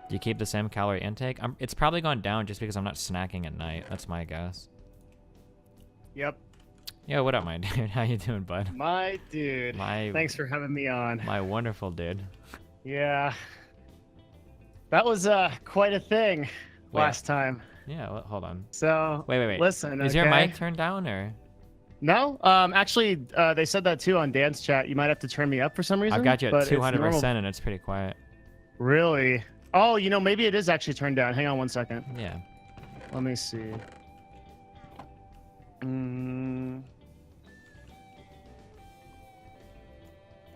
Do you keep the same calorie intake? It's probably gone down just because I'm not snacking at night. That's my guess. Yep. Yo, what up, my dude? How you doing, bud? My dude. Thanks for having me on. My wonderful dude. Yeah. That was quite a thing last time. Yeah, well, hold on. So wait. Listen, is your mic turned down or? No. Actually, they said that too on Dan's chat. You might have to turn me up for some reason. I've got you at 200% and it's pretty quiet. Really? Oh, you know, maybe it is actually turned down. Hang on 1 second. Yeah. Let me see.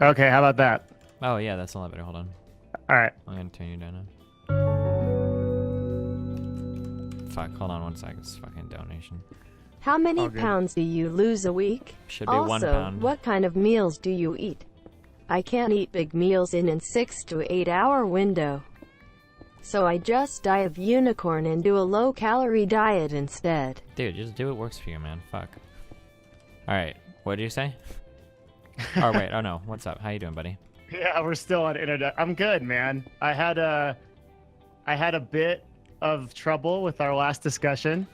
Okay, how about that? Oh yeah, that's a lot better. Hold on. All right. I'm gonna turn you down now. Fuck, hold on 1 second. It's fucking donation. How many pounds do you lose a week? Should be 1 pound. What kind of meals do you eat? I can't eat big meals in 6 to 8 hour window. So I just die of unicorn and do a low-calorie diet instead. Dude, just do what works for you, man. Fuck. Alright, what did you say? Oh, wait. Oh, no. What's up? How you doing, buddy? Yeah, we're still on internet. I'm good, man. I had a bit of trouble with our last discussion.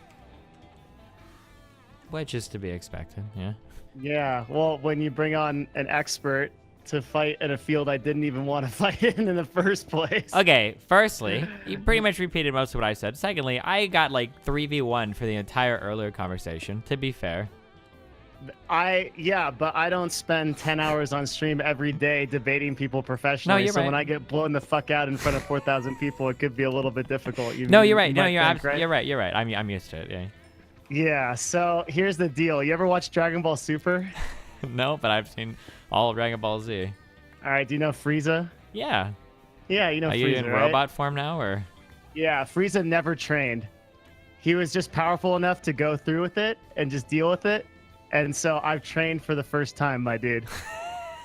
Which is to be expected, yeah. Yeah, well, when you bring on an expert to fight in a field I didn't even want to fight in the first place. Okay, firstly, you pretty much repeated most of what I said. Secondly, I got like 3v1 for the entire earlier conversation, to be fair. Yeah, but I don't spend 10 hours on stream every day debating people professionally. No, you're so right. when I get blown the fuck out in front of 4,000 people, it could be a little bit difficult. No, you're right. No, you're right. You're right. I'm used to it, yeah. Yeah, so here's the deal. You ever watch Dragon Ball Super? No, but I've seen all of Dragon Ball Z. All right, do you know Frieza? Yeah. Yeah, you know Are Frieza, you in right? robot form now, or? Yeah, Frieza never trained. He was just powerful enough to go through with it and just deal with it. And so I've trained for the first time, my dude.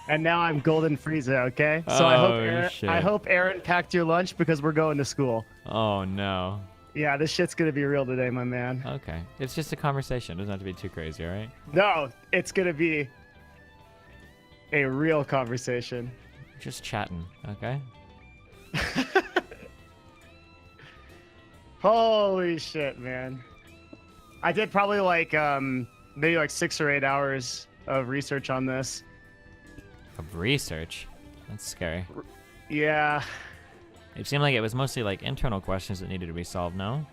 And now I'm Golden Frieza, okay? So I hope Aaron packed your lunch because we're going to school. Oh, no. Yeah, this shit's going to be real today, my man. Okay. It's just a conversation. It doesn't have to be too crazy, all right? No, it's going to be a real conversation. Just chatting, okay? Holy shit, man. I did probably like maybe like 6 or 8 hours of research on this. Of research? That's scary. Yeah. It seemed like it was mostly like internal questions that needed to be solved, no?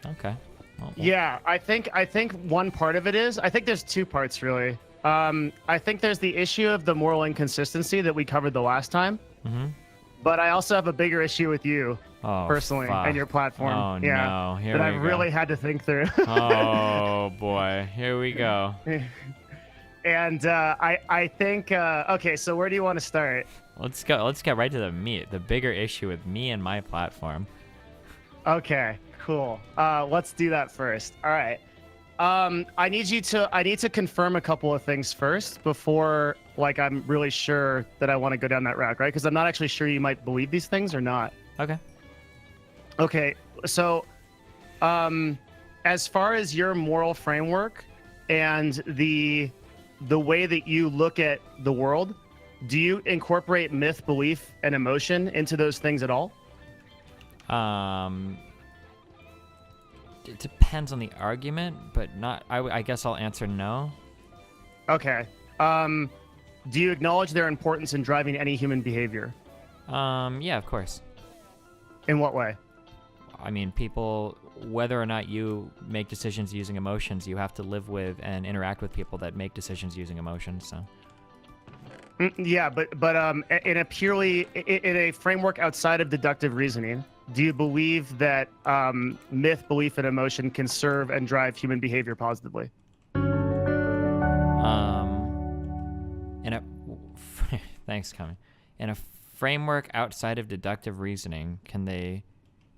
Okay. Well, yeah, I think one part of it is, I think there's 2 parts really. I think there's the issue of the moral inconsistency that we covered the last time. Mm-hmm. But I also have a bigger issue with you personally and your platform. Oh, yeah, no. Here we go. That I really had to think through. Oh, boy. Here we go. And I think, okay, so where do you want to start? Let's go. Let's get right to the meat. The bigger issue with me and my platform. Okay, cool. Let's do that first. All right. I need to confirm a couple of things first before, like, I'm really sure that I want to go down that route, right? Because I'm not actually sure you might believe these things or not. Okay. Okay, so, as far as your moral framework and the way that you look at the world, do you incorporate myth, belief, and emotion into those things at all? It depends on the argument, but not. I guess I'll answer no. Okay. Do you acknowledge their importance in driving any human behavior? Yeah, of course. In what way? I mean, people, whether or not you make decisions using emotions, you have to live with and interact with people that make decisions using emotions, so. Yeah, but in a framework outside of deductive reasoning, do you believe that myth, belief, and emotion can serve and drive human behavior positively? Thanks, Tommy. In a framework outside of deductive reasoning, can they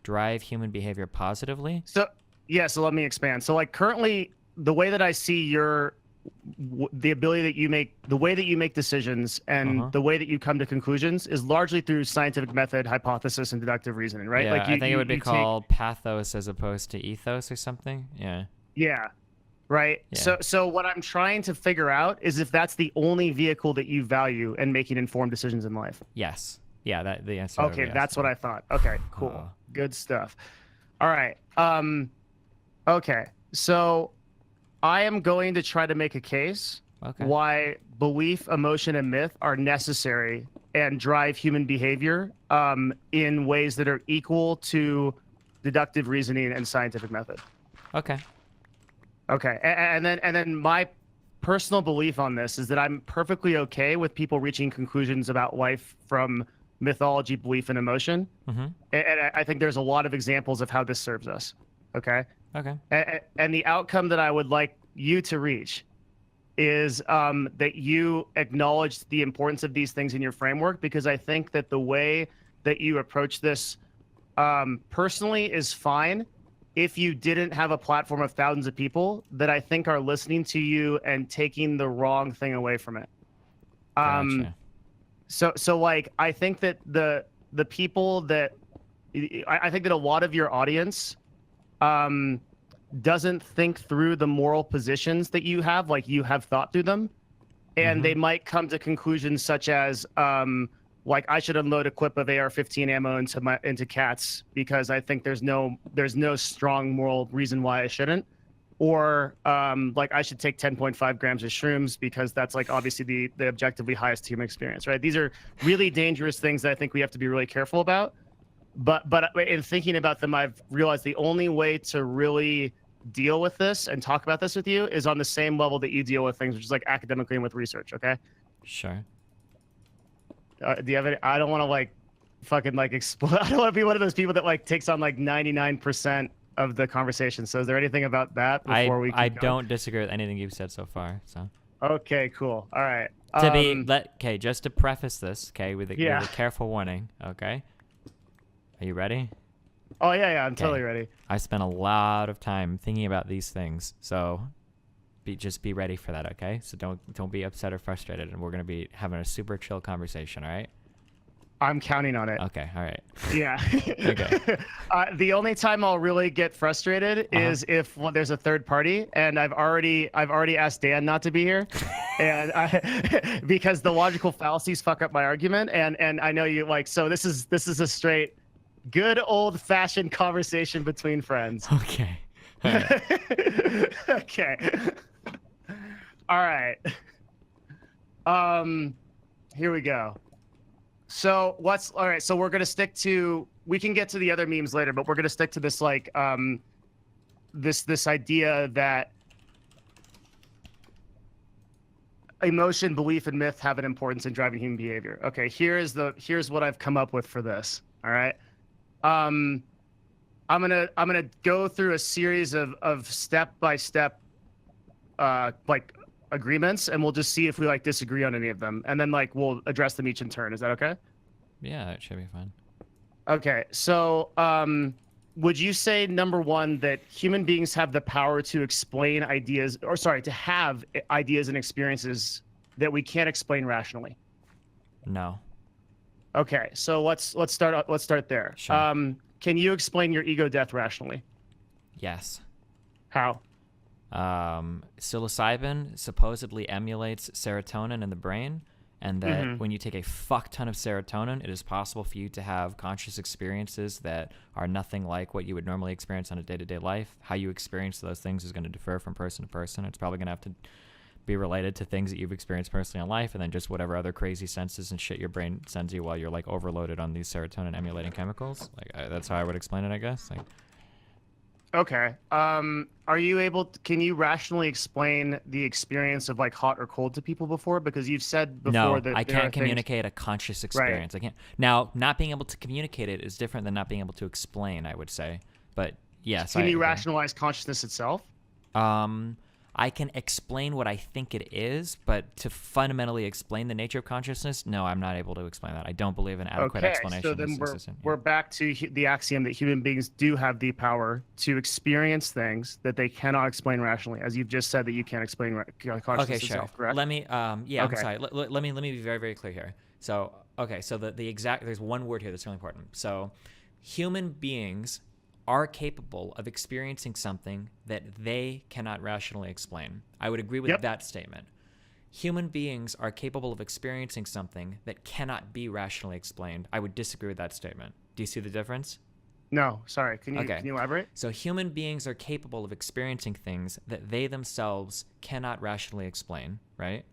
drive human behavior positively? So let me expand. So, like, currently, the way that I see the ability that you make, the way that you make decisions and the way that you come to conclusions is largely through scientific method, hypothesis, and deductive reasoning, right? Yeah, like I think it would be called pathos as opposed to ethos or something. Yeah. Yeah. right? Yeah. So what I'm trying to figure out is if that's the only vehicle that you value in making informed decisions in life. Yes. Yeah. That the answer. Okay, that's what I thought. Okay, cool. Good stuff. All right. Okay. So I am going to try to make a case why belief, emotion, and myth are necessary and drive human behavior in ways that are equal to deductive reasoning and scientific method. Okay. Okay. And then my personal belief on this is that I'm perfectly okay with people reaching conclusions about life from mythology, belief, and emotion. Mm-hmm. And I think there's a lot of examples of how this serves us. Okay. Okay. And the outcome that I would like you to reach is that you acknowledge the importance of these things in your framework, because I think that the way that you approach this personally is fine if you didn't have a platform of thousands of people that I think are listening to you and taking the wrong thing away from it. Gotcha. So like, I think that the people that I think that a lot of your audience doesn't think through the moral positions that you have, like you have thought through them, and they might come to conclusions such as like I should unload a clip of AR-15 ammo into cats because I think there's no strong moral reason why I shouldn't, or like I should take 10.5 grams of shrooms because that's like obviously the objectively highest human experience, right? These are really dangerous things that I think we have to be really careful about. But in thinking about them, I've realized the only way to really deal with this and talk about this with you is on the same level that you deal with things, which is like academically and with research. Okay. Sure. Do you have any? I don't want to like fucking like explode. I don't want to be one of those people that like takes on like 99% of the conversation. So is there anything about that before we keep I going? don't disagree with anything you've said so far. So. Okay, cool. All right. Okay, just to preface this, okay, with a careful warning, okay? Are you ready? Oh yeah, I'm totally ready. I spent a lot of time thinking about these things, so just be ready for that, okay? So don't be upset or frustrated, and we're gonna be having a super chill conversation, all right? I'm counting on it. Okay, all right. Yeah. Okay. The only time I'll really get frustrated is if there's a third party, and I've already asked Dan not to be here, and because the logical fallacies fuck up my argument, and I know you like. So this is a straight, good old fashioned conversation between friends. Okay. All right. Okay. All right. Here we go. So all right. So we're gonna stick to. We can get to the other memes later, but we're gonna stick to this like this idea that emotion, belief, and myth have an importance in driving human behavior. Okay. Here's what I've come up with for this. All right. I'm gonna go through a series of step-by-step like agreements, and we'll just see if we like disagree on any of them, and then like we'll address them each in turn. Is that okay? Yeah, that should be fine. Okay. So would you say, number one, that human beings have the power to explain ideas, or sorry, to have ideas and experiences that we can't explain rationally? No. Okay, so let's start there. Sure. Can you explain your ego death rationally? Yes. How? Psilocybin supposedly emulates serotonin in the brain, and that when you take a fuck ton of serotonin, it is possible for you to have conscious experiences that are nothing like what you would normally experience on a day-to-day life. How you experience those things is going to differ from person to person. It's probably going to have to be related to things that you've experienced personally in life, and then just whatever other crazy senses and shit your brain sends you while you're like overloaded on these serotonin emulating chemicals. Like that's how I would explain it, I guess. Like, okay. Are you able can you rationally explain the experience of like hot or cold to people before? Because you've said before that I can't communicate a conscious experience. Right. I can't. Now, not being able to communicate it is different than not being able to explain, I would say. But yes, can you rationalize consciousness itself? I can explain what I think it is, but to fundamentally explain the nature of consciousness, no, I'm not able to explain that. I don't believe an adequate explanation so then is existent. We're back to the axiom that human beings do have the power to experience things that they cannot explain rationally, as you've just said that you can't explain consciousness itself, correct? Let me, I'm sorry. Let me be very, very clear here. So, okay, so the exact, there's one word here that's really important. So, human beings are capable of experiencing something that they cannot rationally explain. I would agree with that statement. Human beings are capable of experiencing something that cannot be rationally explained. I would disagree with that statement. Do you see the difference? No, sorry. Can you elaborate? So human beings are capable of experiencing things that they themselves cannot rationally explain, right?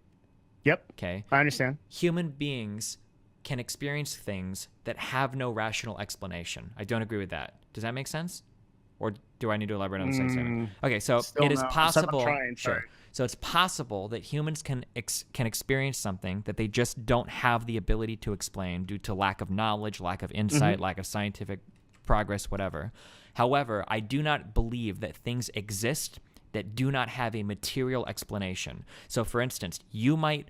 Yep. Okay. I understand. Human beings can experience things that have no rational explanation. I don't agree with that. Does that make sense? Or do I need to elaborate on the same statement? Okay, so it is possible. I'm trying, sure. So it's possible that humans can experience something that they just don't have the ability to explain due to lack of knowledge, lack of insight, lack of scientific progress, whatever. However, I do not believe that things exist that do not have a material explanation. So, for instance, you might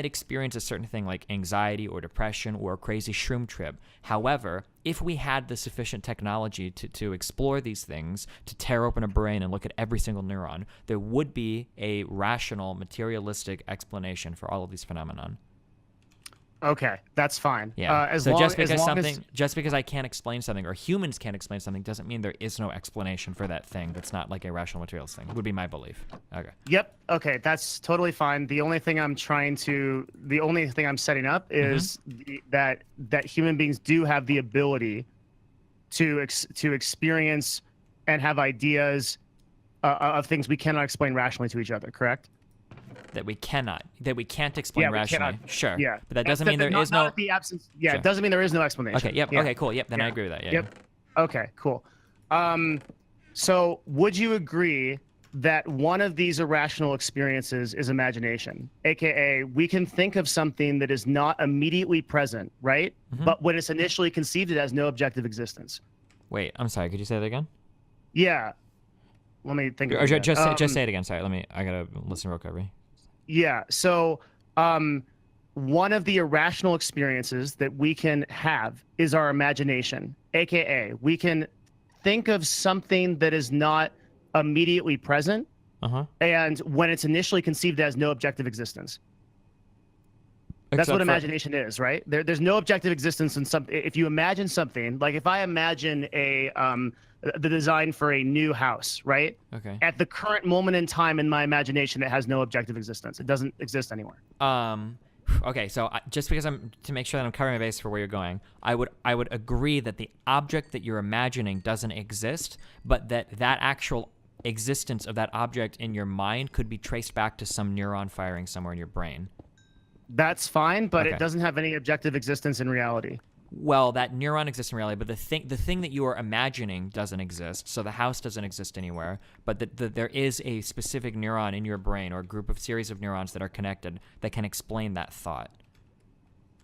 experience a certain thing like anxiety or depression or a crazy shroom trip. However, if we had the sufficient technology to explore these things, to tear open a brain and look at every single neuron, there would be a rational, materialistic explanation for all of these phenomenon. Okay, that's fine. Yeah. So just because I can't explain something or humans can't explain something doesn't mean there is no explanation for that thing that's not like a rational materials thing, would be my belief. Okay. Yep. Okay, that's totally fine. The only thing I'm setting up is that human beings do have the ability to experience and have ideas of things we cannot explain rationally to each other, correct? That we can't explain rationally. Sure. Yeah. But that doesn't mean there is no. The absence. Yeah. Sure. It doesn't mean there is no explanation. Okay. Yep. Yeah. Okay. Cool. Yep. Then I agree with that. Yeah. Yep. Okay. Cool. So would you agree that one of these irrational experiences is imagination, aka we can think of something that is not immediately present, right? But when it's initially conceived, it has no objective existence. Wait. I'm sorry. Could you say that again? Yeah. Let me think. Or just say it again. Sorry. I gotta listen real quick. Yeah. So, one of the irrational experiences that we can have is our imagination, aka we can think of something that is not immediately present, and when it's initially conceived, it has no objective existence. That's what imagination is, right? There's no objective existence in something. If you imagine something, like if I imagine the design for a new house, right? Okay. At the current moment in time in my imagination, it has no objective existence. It doesn't exist anywhere. Okay, so just because to make sure that I'm covering my base for where you're going, I would agree that the object that you're imagining doesn't exist, but that actual existence of that object in your mind could be traced back to some neuron firing somewhere in your brain. That's fine, but it doesn't have any objective existence in reality. Well, that neuron exists in reality, but the thing that you are imagining doesn't exist. So the house doesn't exist anywhere, but there is a specific neuron in your brain or a group of series of neurons that are connected that can explain that thought.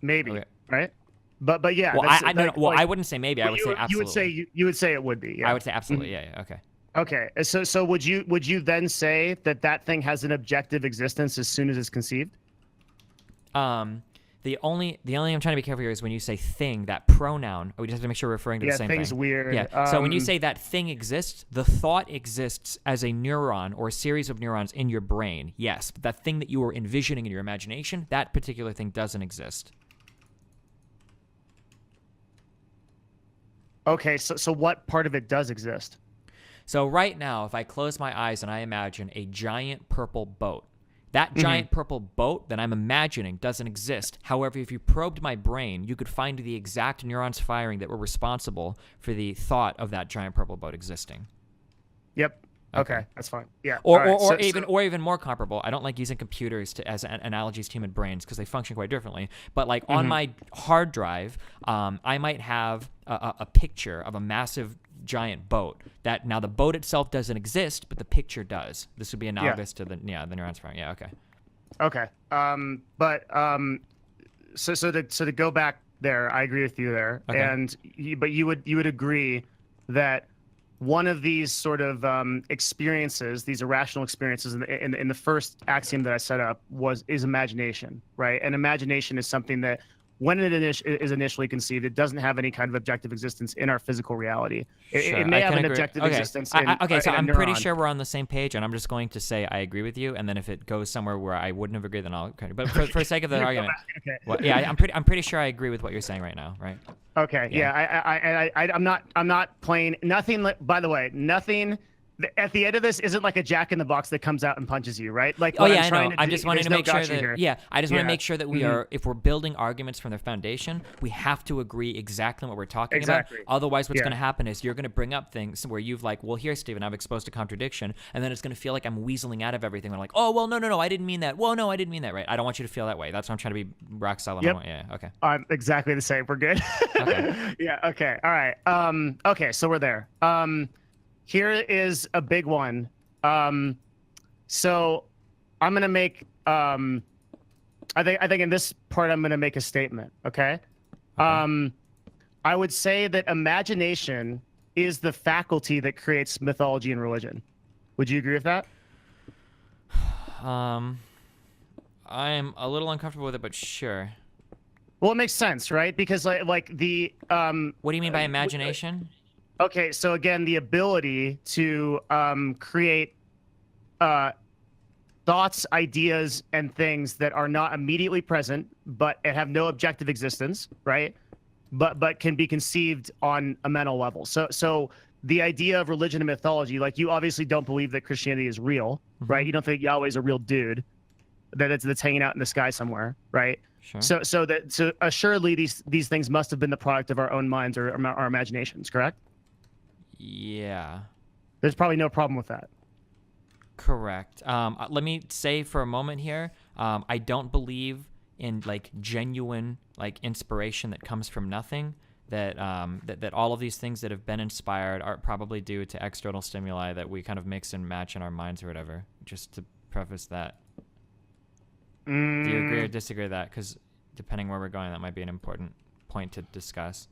Maybe, right? But yeah. Well, I wouldn't say maybe. I would say absolutely. You would say it would be. Yeah. I would say absolutely. Yeah. Okay. Okay. So would you then say that thing has an objective existence as soon as it's conceived? The only I'm trying to be careful here is when you say thing, that pronoun, we just have to make sure we're referring to the same thing. Yeah, thing's weird. Yeah. So when you say that thing exists, the thought exists as a neuron or a series of neurons in your brain. Yes, but that thing that you are envisioning in your imagination, that particular thing doesn't exist. Okay, so what part of it does exist? So right now, if I close my eyes and I imagine a giant purple boat, that giant purple boat that I'm imagining doesn't exist. However, if you probed my brain, you could find the exact neurons firing that were responsible for the thought of that giant purple boat existing. Yep. Okay, that's fine. Yeah. Or even more comparable. I don't like using computers as analogies to human brains because they function quite differently. But like on my hard drive, I might have a picture of a massive giant boat. That now the boat itself doesn't exist, but the picture does. This would be analogous to the neurons firing. Yeah. Okay. Okay. So to go back there, I agree with you there. Okay. But you would agree that one of these sort of experiences, these irrational experiences, in the first axiom that I set up is imagination, right? And imagination is something that when it is initially conceived, it doesn't have any kind of objective existence in our physical reality. Sure, It may I have can an agree. objective Okay. existence Okay, so in a I'm pretty neuron. sure we're on the same page, and I'm just going to say I agree with you, and then if it goes somewhere where I wouldn't have agreed, then I'll. Okay. But for the sake of the argument, Okay. well, yeah, I'm pretty sure I agree with what you're saying right now, right? Okay. Yeah. I'm not playing nothing. By the way, nothing. At the end of this isn't like a Jack in the Box that comes out and punches you, right? Like, Oh what yeah, I'm I trying know. to I'm do- just wanting to there's no make sure gotcha that here. I just want to Yeah. make sure that we are, if we're building arguments from their foundation, we have to agree exactly what we're talking Exactly. about. Otherwise, what's Yeah. going to happen is you're going to bring up things where you've like, well, here, Steven, I've exposed a contradiction, and then it's going to feel like I'm weaseling out of everything. I'm like, oh, well, no, I didn't mean that. Well, no, I didn't mean that, right? I don't want you to feel that way. That's why I'm trying to be rock solid. Yep. Yeah, okay. I'm exactly the same. We're good. Okay. Yeah. Okay. All right. Okay. So we're there. Here is a big one. So I'm gonna make. I think in this part I'm gonna make a statement. Okay. I would say that imagination is the faculty that creates mythology and religion. Would you agree with that? I'm a little uncomfortable with it, but sure. Well, it makes sense, right? Because like the What do you mean by imagination? Okay, so again, the ability to create thoughts, ideas, and things that are not immediately present, but have no objective existence, right? But can be conceived on a mental level. So the idea of religion and mythology, like you obviously don't believe that Christianity is real, right? You don't think Yahweh's a real dude that's hanging out in the sky somewhere, right? Sure. So assuredly these things must have been the product of our own minds or our imaginations, correct? Yeah. There's probably no problem with that. Correct. Let me say for a moment here, I don't believe in like genuine like inspiration that comes from nothing. That that all of these things that have been inspired are probably due to external stimuli that we kind of mix and match in our minds or whatever. Just to preface that. Do you agree or disagree with that? Because depending where we're going, that might be an important point to discuss.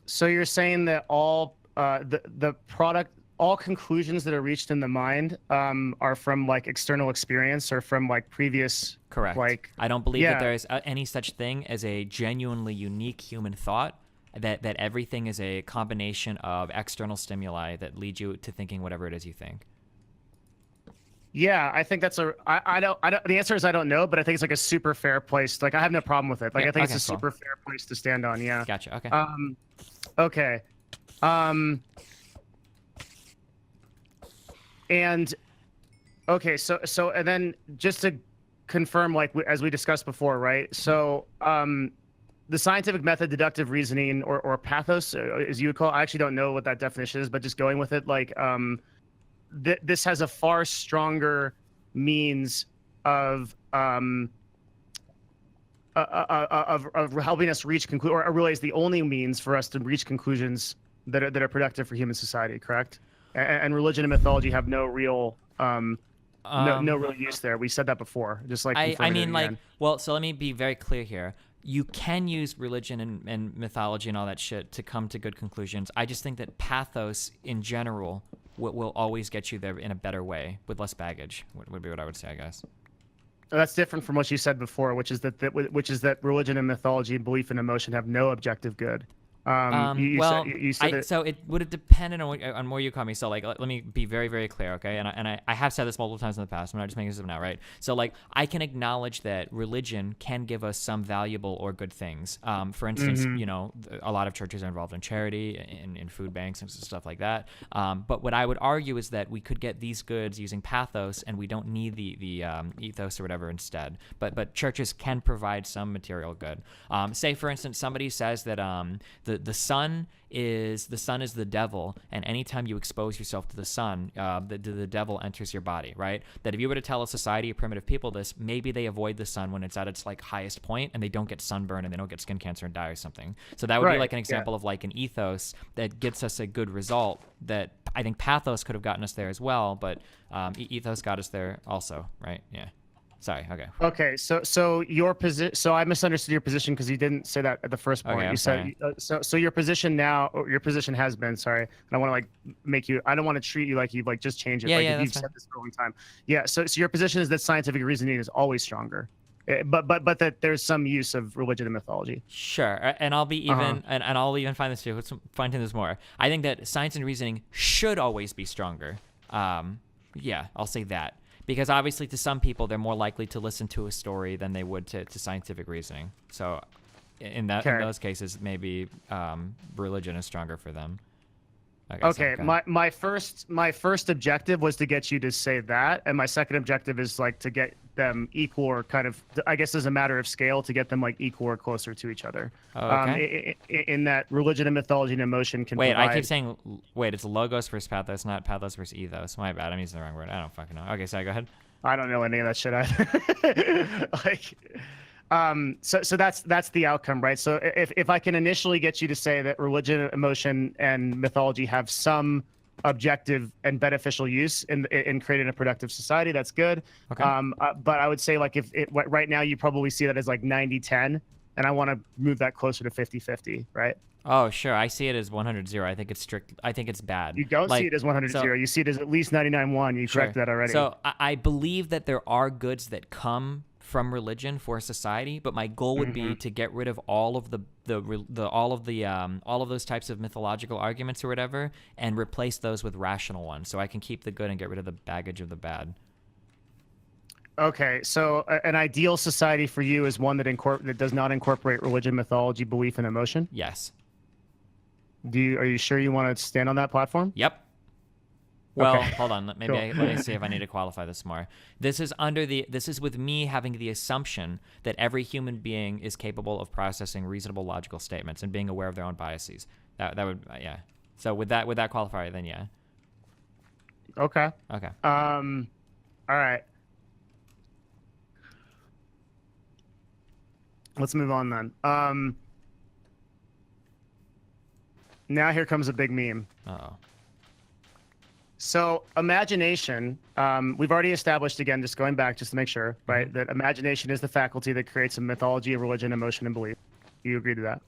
So you're saying that all the product, all conclusions that are reached in the mind are from like external experience or from like previous. Correct. Like, I don't believe yeah. that there is any such thing as a genuinely unique human thought. That everything is a combination of external stimuli that lead you to thinking whatever it is you think. Yeah, I think that's I don't. The answer is I don't know, but I think it's like a super fair place. Like I have no problem with it. Like Yeah, I think okay, it's a cool. super fair place to stand on. Yeah. Gotcha. Okay. Okay. And okay, so and then just to confirm, like as we discussed before, right? So the scientific method, deductive reasoning, or pathos, as you would call it, I actually don't know what that definition is, but just going with it, like this has a far stronger means of helping us reach or really is the only means for us to reach conclusions that are productive for human society, correct? And religion and mythology have no real no real use there. We said that before. Just like I confirming it mean, like, again. well, so let me be very clear here. You can use religion and mythology and all that shit to come to good conclusions. I just think that pathos in general will always get you there in a better way with less baggage. Would be what I would say, I guess. That's different from what you said before, which is that religion and mythology and belief and emotion have no objective good. You said that, so it would have depended on where you call me. So like, let me be very, very clear, okay? And I have said this multiple times in the past. I'm not just making this up now, right? So like, I can acknowledge that religion can give us some valuable or good things. For instance, you know, a lot of churches are involved in charity, in food banks and stuff like that. But what I would argue is that we could get these goods using pathos, and we don't need the ethos or whatever instead. But churches can provide some material good. Say for instance, somebody says that the sun is the devil, and anytime you expose yourself to the sun, the devil enters your body, right? That if you were to tell a society of primitive people this, maybe they avoid the sun when it's at its like highest point, and they don't get sunburn and they don't get skin cancer and die or something. So that would be like an example of like an ethos that gets us a good result. That I think pathos could have gotten us there as well, but ethos got us there also, right? Yeah. Sorry. Okay. Okay. So your position. So I misunderstood your position because you didn't say that at the first point. Okay, You said so. Your position now, or your position has been. Sorry, and I want to like make you. I don't want to treat you like you've like just changed it. Yeah, like yeah, you've that's said this for a long time. Yeah. So your position is that scientific reasoning is always stronger. But that there's some use of religion and mythology. Sure, and I'll be even, and I'll even find this too. Finding this more. I think that science and reasoning should always be stronger. Yeah, I'll say that, because obviously to some people they're more likely to listen to a story than they would to scientific reasoning. So, in those cases, maybe religion is stronger for them. Okay, my first objective was to get you to say that, and my second objective is like to get them equal, or kind of, I guess as a matter of scale, to get them like equal or closer to each other. Okay. In that religion and mythology and emotion can wait, provide... I keep saying it's logos versus pathos, not pathos versus ethos. My bad, I'm using the wrong word. I don't fucking know. Okay, sorry, go ahead. I don't know any of that shit either. So that's the outcome, right? So if I can initially get you to say that religion, emotion, and mythology have some objective and beneficial use in creating a productive society, that's good. Okay. But I would say, like, right now you probably see that as like 90-10, and I want to move that closer to 50-50, right? Oh, sure. I see it as 100-0. I think it's strict. I think it's bad. You don't see it as 100-0. You see it as at least 99-1. You corrected that already. So I believe that there are goods that come from religion for society, but my goal would be to get rid of all of all of those types of mythological arguments or whatever, and replace those with rational ones, so I can keep the good and get rid of the baggage of the bad. Okay, so an ideal society for you is one that does not incorporate religion, mythology, belief, and emotion? Yes. Are you sure you want to stand on that platform? Yep. Well, Okay. hold on. Maybe let me see if I need to qualify this more. This is with me having the assumption that every human being is capable of processing reasonable logical statements and being aware of their own biases. That would yeah. So with that qualifier, then yeah. Okay. Okay. All right. Let's move on then. Now here comes a big meme. Uh-oh. So imagination, we've already established, again, just going back just to make sure, right, that imagination is the faculty that creates a mythology of religion, emotion, and belief. Do you agree to that?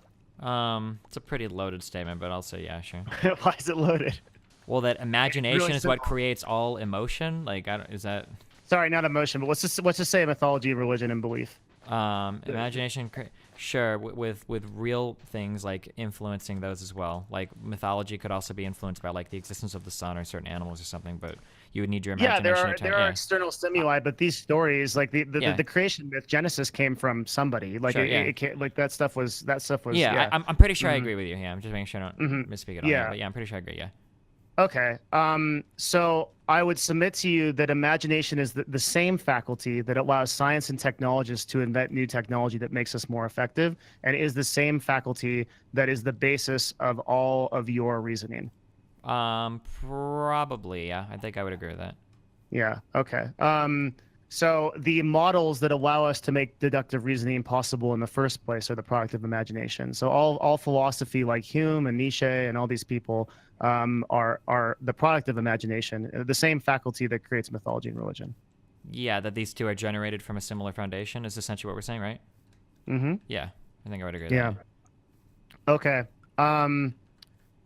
It's a pretty loaded statement, but I'll say yeah, sure. Why is it loaded? Well, that imagination really is what simple. creates all emotion. Like, is that? Sorry, not emotion, but let's just say mythology, religion, and belief. Imagination, sure, with real things like influencing those as well. Like mythology could also be influenced by like the existence of the sun or certain animals or something, but you would need your imagination. Yeah, there are external stimuli, but these stories, like the creation myth, Genesis, came from somebody. Like it can't, like that stuff was. Yeah, I'm pretty sure I agree with you. Yeah, I'm just making sure I don't misspeak at all. Yeah. But yeah, I'm pretty sure I agree. Yeah. Okay. So I would submit to you that imagination is the same faculty that allows science and technologists to invent new technology that makes us more effective, and is the same faculty that is the basis of all of your reasoning. Probably, yeah. I think I would agree with that. Yeah. Okay. So the models that allow us to make deductive reasoning possible in the first place are the product of imagination. So all philosophy, like Hume and Nietzsche and all these people, are the product of imagination, the same faculty that creates mythology and religion. Yeah, that these two are generated from a similar foundation is essentially what we're saying, right? Mm-hmm. Yeah, I think I would agree with that. Yeah. Okay.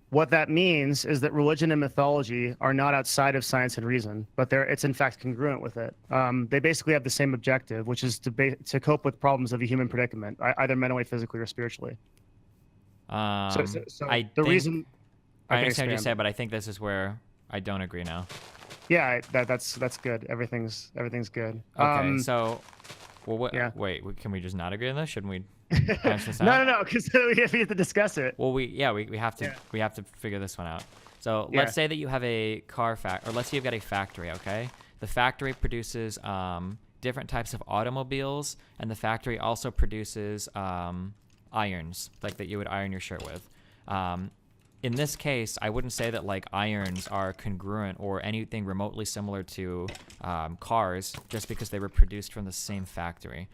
What that means is that religion and mythology are not outside of science and reason, but it's in fact congruent with it. They basically have the same objective, which is to cope with problems of a human predicament, either mentally, physically, or spiritually. So I understand what you said, but I think this is where I don't agree now. Yeah, that's good. Everything's good. Okay, so, well, yeah. Wait, can we just not agree on this? Shouldn't we? No, because we have to discuss it. Well, we have to figure this one out. So let's say that you have a car or let's say you've got a factory. Okay, the factory produces different types of automobiles, and the factory also produces irons, like that you would iron your shirt with. In this case, I wouldn't say that like irons are congruent or anything remotely similar to cars just because they were produced from the same factory.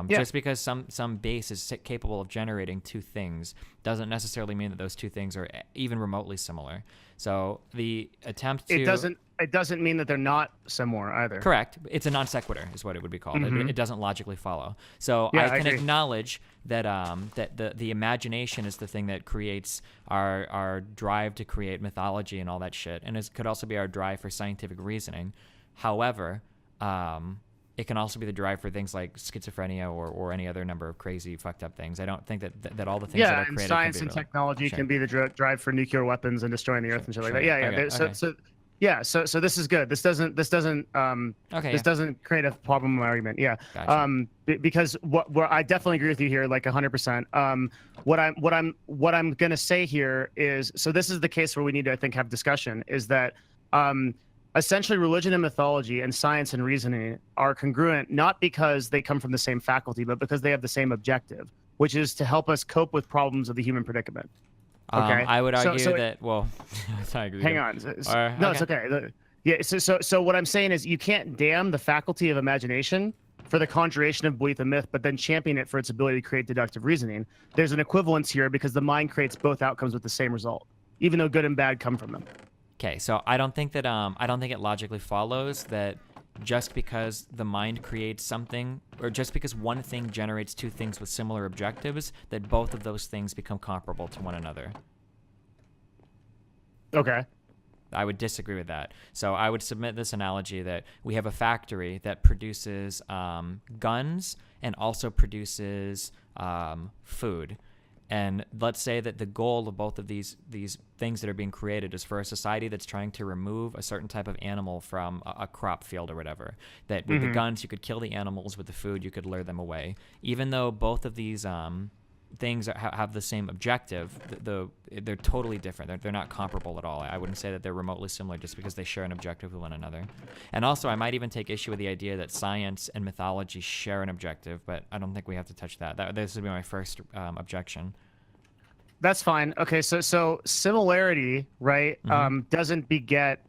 Just because some base is capable of generating two things doesn't necessarily mean that those two things are even remotely similar. So the attempt to... It doesn't mean that they're not similar either. Correct. It's a non sequitur is what it would be called. It doesn't logically follow. So yeah, I can agree. acknowledge that that the imagination is the thing that creates our drive to create mythology and all that shit, and it could also be our drive for scientific reasoning. However, it can also be the drive for things like schizophrenia or any other number of crazy fucked up things. I don't think that all the things that are and created science can be and technology Sure. can be the drive for nuclear weapons and destroying the earth and shit like that. Yeah, Okay, okay. So this is good. This doesn't Okay, this doesn't create a problem argument. Yeah. Gotcha. Because what I definitely agree with you here, like 100%. What I'm gonna say here is, so this is the case where we need to, I think, have discussion, is that essentially religion and mythology and science and reasoning are congruent, not because they come from the same faculty, but because they have the same objective, which is to help us cope with problems of the human predicament. Okay. I would argue that. Well, sorry. Hang on. Or, No, it's okay. Yeah. So what I'm saying is, you can't damn the faculty of imagination for the conjuration of belief and myth, but then champion it for its ability to create deductive reasoning. There's an equivalence here because the mind creates both outcomes with the same result, even though good and bad come from them. Okay, so I don't think it logically follows that just because the mind creates something, or just because one thing generates two things with similar objectives, that both of those things become comparable to one another. Okay. I would disagree with that. So I would submit this analogy that we have a factory that produces guns and also produces food. And let's say that the goal of both of these things that are being created is for a society that's trying to remove a certain type of animal from a crop field or whatever. That with the guns, you could kill the animals. With the food, you could lure them away. Even though both of these things have the same objective, they're totally different. They're not comparable at all. I wouldn't say that they're remotely similar just because they share an objective with one another. And also, I might even take issue with the idea that science and mythology share an objective, but I don't think we have to touch that. This would be my first objection. That's fine. Okay, so similarity, right, doesn't beget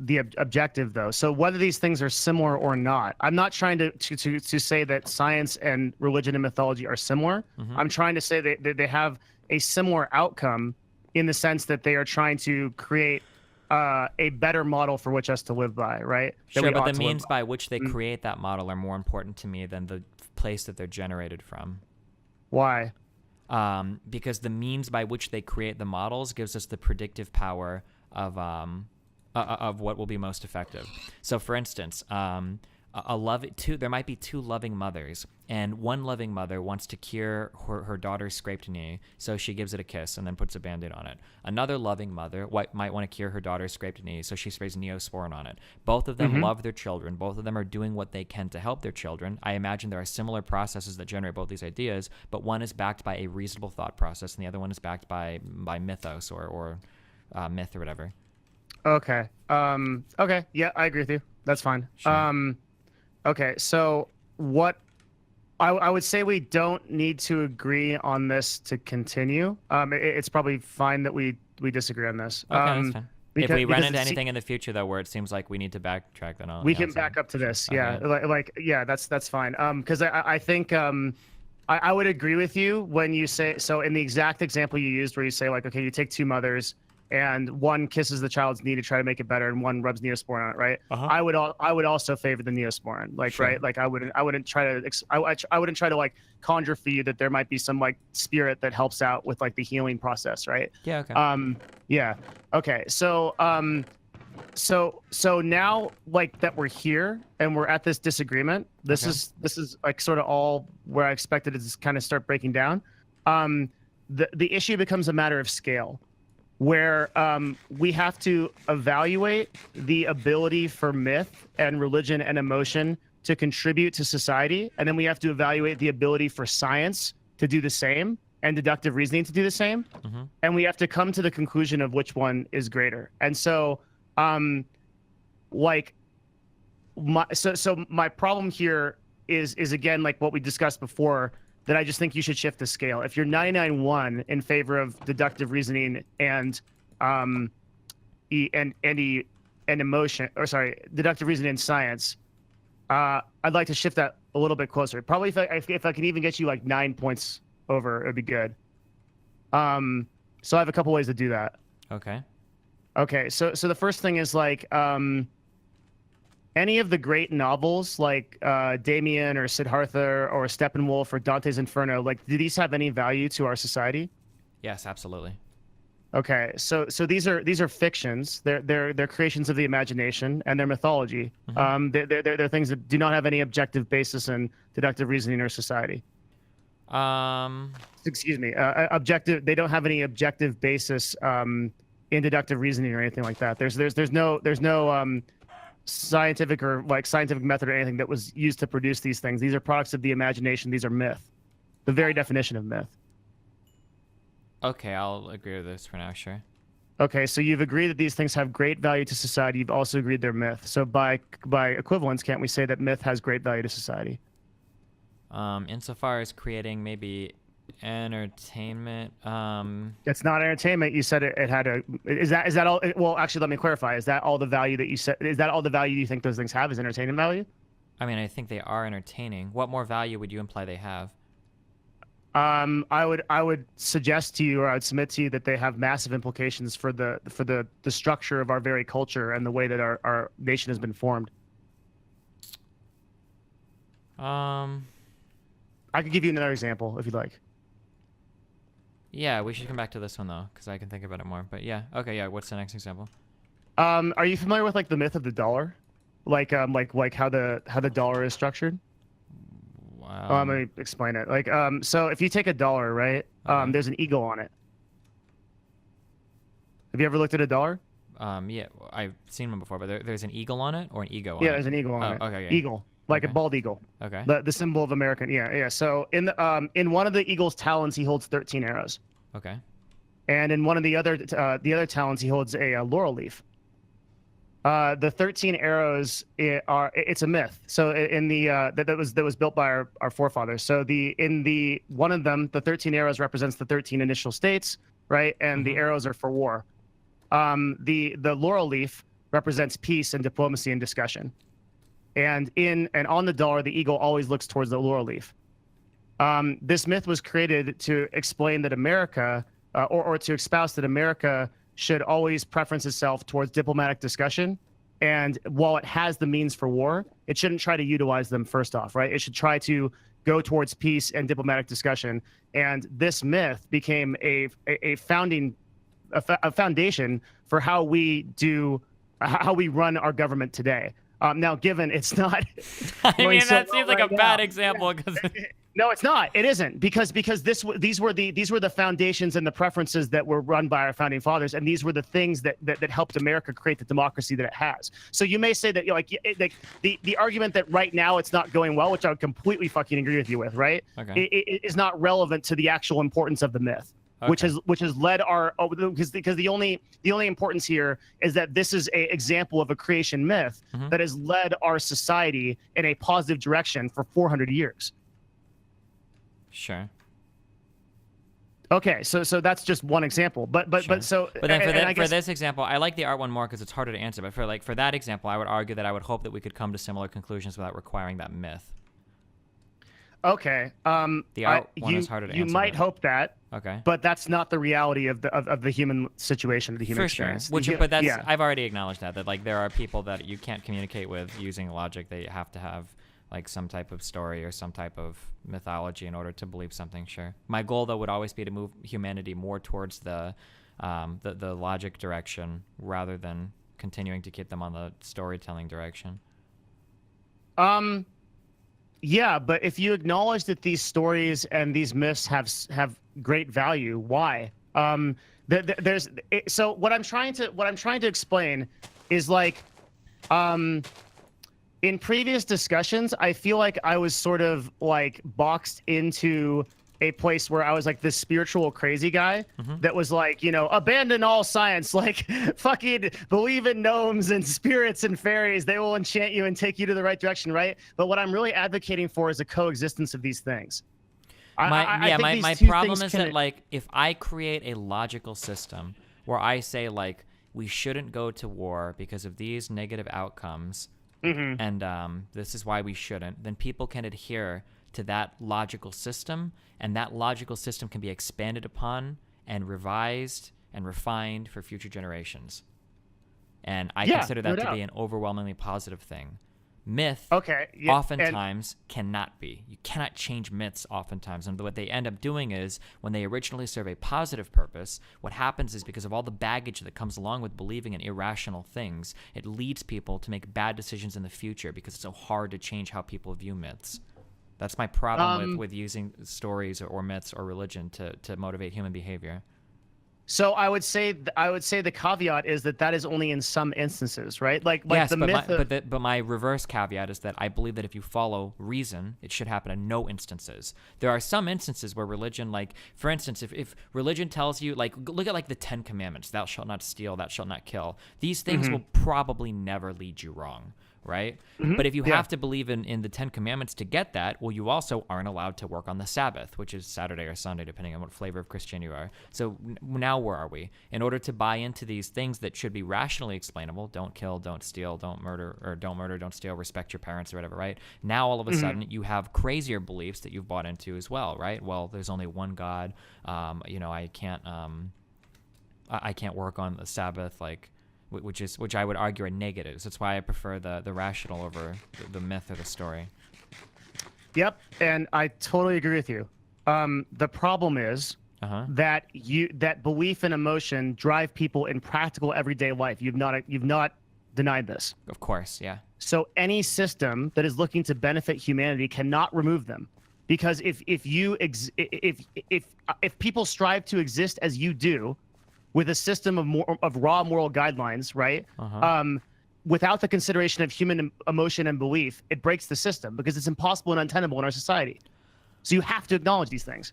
the objective, though. So whether these things are similar or not, I'm not trying to say that science and religion and mythology are similar. I'm trying to say that they have a similar outcome in the sense that they are trying to create a better model for which us to live by, right? Sure, but the means by which they create that model are more important to me than the place that they're generated from. Why? Because the means by which they create the models gives us the predictive power of what will be most effective. So, for instance, there might be two loving mothers, and one loving mother wants to cure her daughter's scraped knee, so she gives it a kiss and then puts a Band-Aid on it. Another loving mother might want to cure her daughter's scraped knee, so she sprays Neosporin on it. Both of them love their children. Both of them are doing what they can to help their children. I imagine there are similar processes that generate both these ideas, but one is backed by a reasonable thought process, and the other one is backed by mythos or myth or whatever. Okay. Okay. Yeah, I agree with you. That's fine. Sure. Okay. So what I would say, we don't need to agree on this to continue. It's probably fine that we disagree on this. Okay, that's fine. If we run into anything in the future, though, where it seems like we need to backtrack, then we can back up to this. Yeah. Okay. That's fine. Because I think I would agree with you when you say, so in the exact example you used where you say, like, okay, you take two mothers and one kisses the child's knee to try to make it better, and one rubs Neosporin on it, right? I would also favor the Neosporin, like, sure. Right? Like, I wouldn't try to like conjure for you that there might be some like spirit that helps out with like the healing process, right? Yeah. Okay. Yeah. Okay. So now, like, that we're here and we're at this disagreement, this is like sort of all where I expected it to kind of start breaking down. The issue becomes a matter of scale, where we have to evaluate the ability for myth and religion and emotion to contribute to society, and then we have to evaluate the ability for science to do the same and deductive reasoning to do the same, and we have to come to the conclusion of which one is greater. And so, my problem here is again, like what we discussed before, that I just think you should shift the scale. If you're 99-1 in favor of deductive reasoning and emotion, or sorry, deductive reasoning and science, I'd like to shift that a little bit closer. Probably if I can even get you like 9 points over, it'd be good. So I have a couple ways to do that. Okay. Okay. So the first thing is like, any of the great novels like Damien or Siddhartha or Steppenwolf or Dante's Inferno, like, do these have any value to our society? Yes, absolutely. Okay, so these are fictions. They're creations of the imagination, and they're mythology. They're things that do not have any objective basis in deductive reasoning or society. Excuse me, objective. They don't have any objective basis in deductive reasoning or anything like that. There's no scientific or like scientific method or anything that was used to produce these things. These are products of the imagination. These are myth, the very definition of myth. Okay, I'll agree with this for now. Sure. Okay, so you've agreed that these things have great value to society. You've also agreed they're myth. So by equivalence, can't we say that myth has great value to society? Insofar as creating maybe entertainment. It's not entertainment. You said it had a. Is that all? Well, actually, let me clarify. Is that all the value that you said? Is that all the value you think those things have? Is entertainment value? I mean, I think they are entertaining. What more value would you imply they have? I would suggest to you, or I would submit to you, that they have massive implications for the structure of our very culture and the way that our nation has been formed. I could give you another example if you'd like. Yeah, we should come back to this one though, because I can think about it more. But yeah, okay, yeah. What's the next example? Are you familiar with like the myth of the dollar, like how the dollar is structured? Let me explain it. Like, so if you take a dollar, right? There's an eagle on it. Have you ever looked at a dollar? Yeah, I've seen one before, but there's an eagle on it or an ego on Yeah, it? there's an eagle on it. Okay, yeah. Eagle, like a bald eagle. Okay. The symbol of American. Yeah. So in one of the eagle's talons, he holds 13 arrows. Okay. And in one of the other talons, he holds a laurel leaf. The 13 arrows it's a myth. So in the that was built by our forefathers. So in one of them, the 13 arrows represents the 13 initial states, right? And the arrows are for war. The laurel leaf represents peace and diplomacy and discussion. And on the dollar, the eagle always looks towards the laurel leaf. This myth was created to explain that America, or to espouse that America should always preference itself towards diplomatic discussion. And while it has the means for war, it shouldn't try to utilize them first off, right? It should try to go towards peace and diplomatic discussion. And this myth became a foundation for how we run our government today. Now, given it's not, I mean, that seems like a bad example because. No, it's not. It isn't because these were the foundations and the preferences that were run by our founding fathers, and these were the things that helped America create the democracy that it has. So you may say that the argument that right now it's not going well, which I would completely fucking agree with you with, right? Okay. It is not relevant to the actual importance of the myth. Okay. Which has led because the only importance here is that this is an example of a creation myth that has led our society in a positive direction for 400 years. Sure. Okay, so that's just one example, but then for this example, I like the art one more because it's harder to answer. But for that example, I would argue that I would hope that we could come to similar conclusions without requiring that myth. Okay. The art one is harder to answer. You might hope that. Okay. But that's not the reality of the human situation, the human experience. Sure. But that's I've already acknowledged that like there are people that you can't communicate with using logic. They have to have like some type of story or some type of mythology in order to believe something. Sure. My goal though would always be to move humanity more towards the logic direction rather than continuing to keep them on the storytelling direction. Yeah, but if you acknowledge that these stories and these myths have great value, why? So what I'm trying to explain is like, in previous discussions, I feel like I was sort of like boxed into a place where I was like this spiritual crazy guy that was like, abandon all science, like fucking believe in gnomes and spirits and fairies. They will enchant you and take you to the right direction, right? But what I'm really advocating for is a coexistence of these things. My problem is that like if I create a logical system where I say like we shouldn't go to war because of these negative outcomes, and this is why we shouldn't, then people can adhere to that logical system, and that logical system can be expanded upon and revised and refined for future generations. And I consider that to be an overwhelmingly positive thing. Myth Okay. Yeah, oftentimes cannot be. You cannot change myths oftentimes. And what they end up doing is when they originally serve a positive purpose, what happens is because of all the baggage that comes along with believing in irrational things, it leads people to make bad decisions in the future because it's so hard to change how people view myths. That's my problem with using stories or myths or religion to motivate human behavior. So I would say the caveat is that is only in some instances, right? Like yes, the myth but my reverse caveat is that I believe that if you follow reason, it should happen in no instances. There are some instances where religion, like for instance, if religion tells you, like look at like the 10 Commandments, thou shalt not steal, thou shalt not kill. These things will probably never lead you wrong. Right? But if you have to believe in the 10 Commandments to get that, well, you also aren't allowed to work on the Sabbath, which is Saturday or Sunday, depending on what flavor of Christian you are. So now where are we? In order to buy into these things that should be rationally explainable, don't kill, don't steal, don't murder, don't steal, respect your parents or whatever, right? Now all of a sudden you have crazier beliefs that you've bought into as well, right? Well, there's only one God. I can't work on the Sabbath, like, which I would argue are negatives. That's why I prefer the rational over the myth or the story. Yep, and I totally agree with you. The problem is that belief and emotion drive people in practical everyday life. You've not denied this. Of course, yeah. So any system that is looking to benefit humanity cannot remove them, because if people strive to exist as you do, with a system of raw moral guidelines, right? Without the consideration of human emotion and belief, it breaks the system because it's impossible and untenable in our society. So you have to acknowledge these things.